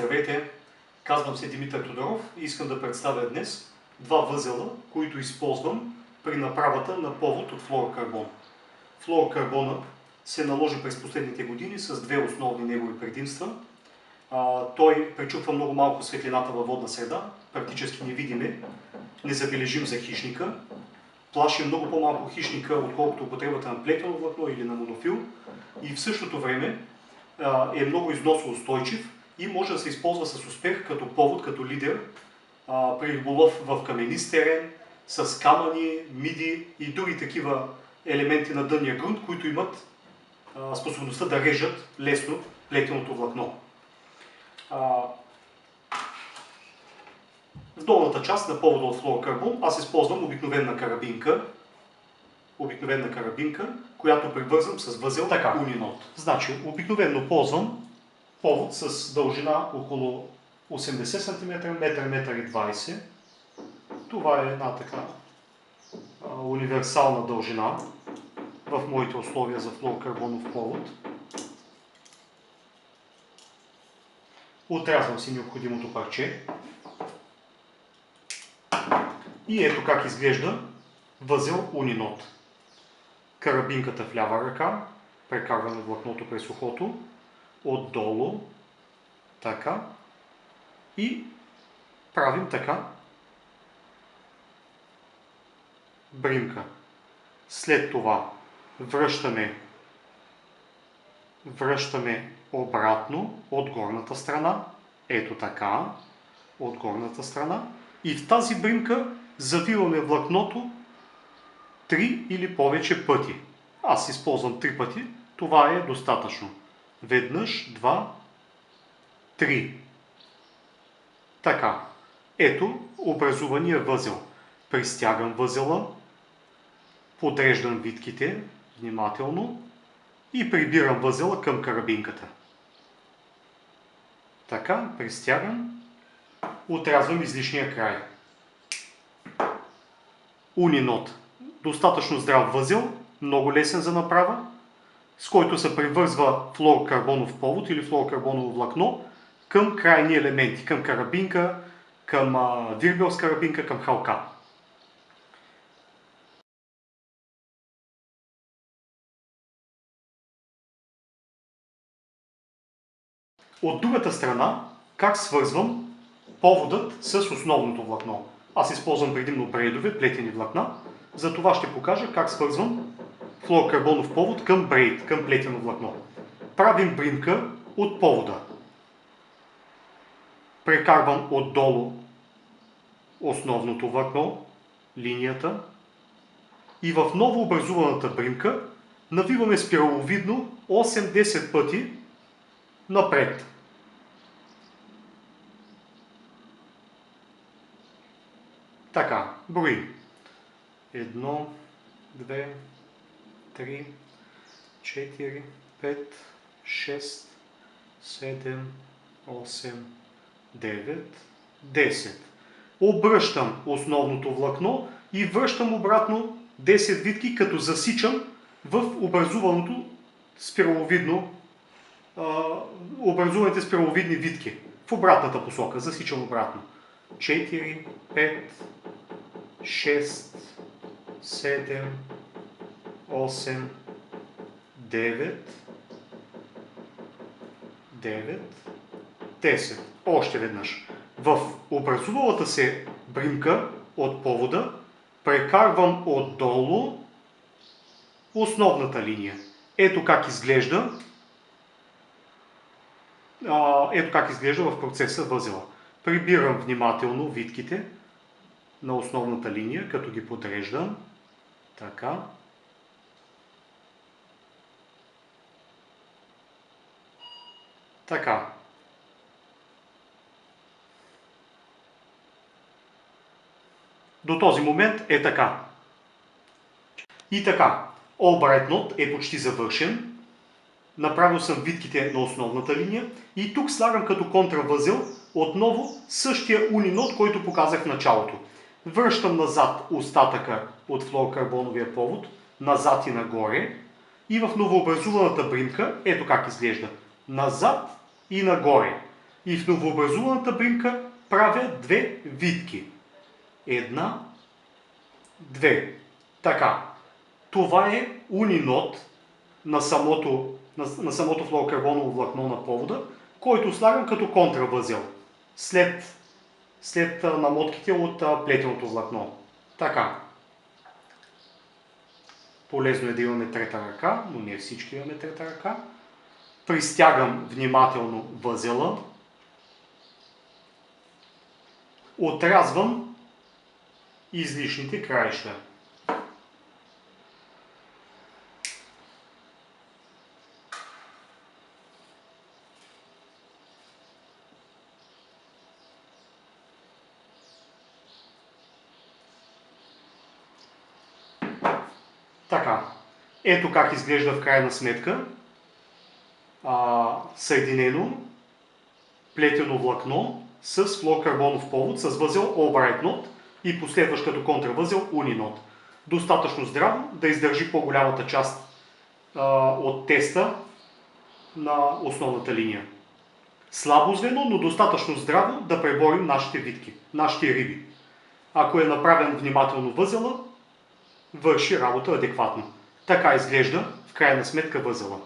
Здравейте, казвам се Димитър Тодоров и искам да представя днес два възела, които използвам при направата на повод от флуорокарбон. Флуорокарбонът се наложи през последните години с две основни негови предимства. Той пречупва много малко светлината във водна среда, практически невидим е, незабележим за хищника, плаши много по-малко хищника, отколкото употребата на плетено влакно или на монофил и в същото време е много износоустойчив и може да се използва с успех като повод, като лидер при риболов в каменист терен, с камъни, миди и други такива елементи на дънния грунт, които имат способността да режат лесно плетеното влакно. В долната част на повода от флуорокарбон аз използвам обикновена карабинка, която привързвам с възел Uninode. Значи, обикновено ползвам повод с дължина около 80 см, 1,20 м. Това е една така универсална дължина в моите условия за флуорокарбонов повод. Отрязвам си необходимото парче. И ето как изглежда възел Uninode. Карабинката в лява ръка, прекарваме влакното през ухото, отдолу, така, и правим така, бримка. След това връщаме обратно от горната страна, ето така, от горната страна, и в тази бримка завиваме влакното 3 или повече пъти. Аз използвам 3 пъти, това е достатъчно. Веднъж, два, три. Така, ето образувания възел. Пристягам възела, подреждам витките внимателно и прибирам възела към карабинката. Така, пристягам, отрязвам излишния край. Uninode. Достатъчно здрав възел, много лесен за направа, с който се привързва флуорокарбонов повод или флуорокарбоново влакно към крайни елементи, към карабинка, към вирбел с карабинка, към халка. От другата страна, как свързвам поводът с основното влакно? Аз използвам предимно бреидове, плетени влакна, за това ще покажа как свързвам флуорокарбонов повод към брейд, към плетено влакно. Правим бримка от повода. Прекарвам отдолу основното влакно, линията, и в ново образуваната бримка навиваме спираловидно 8-10 пъти напред. Така, броим. 1, 2, 3, 4, 5, 6, 7, 8, 9, 10. Обръщам основното влакно и връщам обратно 10 витки, като засичам в образуваните спираловидни витки. В обратната посока, засичам обратно. 4, 5, 6, 7, 8, 9, 10. Още веднъж. В образувалата се бримка от повода прекарвам отдолу основната линия. Ето как изглежда в процеса възела. Прибирам внимателно витките на основната линия, като ги подреждам. Така. Така. До този момент е така. И така, Albright Knot е почти завършен. Направил съм витките на основната линия и тук слагам като контравъзел отново същия Uninode, който показах в началото. Връщам назад остатъка от флуорокарбоновия повод, назад и нагоре, и в новообразуваната бримка ето как изглежда. Назад и нагоре. и в новообразуваната бринка правя 2 витки. 1, 2. Така. Това е унинод на самото флуорокарбоново влакно на повода, който слагам като контравъзел след намотките от плетеното влакно. Така. Полезно е да имаме трета ръка, но не всички имаме трета ръка. Пристягам внимателно възела. Отрязвам излишните краища. Така, ето как изглежда в крайна сметка съединено плетено влакно с флуорокарбонов повод, с възел Albright Knot и последващ като контравъзел Uninod. Достатъчно здраво да издържи по-голямата част от теста на основната линия. Слабо звено, но достатъчно здраво да преборим нашите витки, нашите риби. Ако е направен внимателно възела, върши работа адекватно. Така изглежда в крайна сметка възела.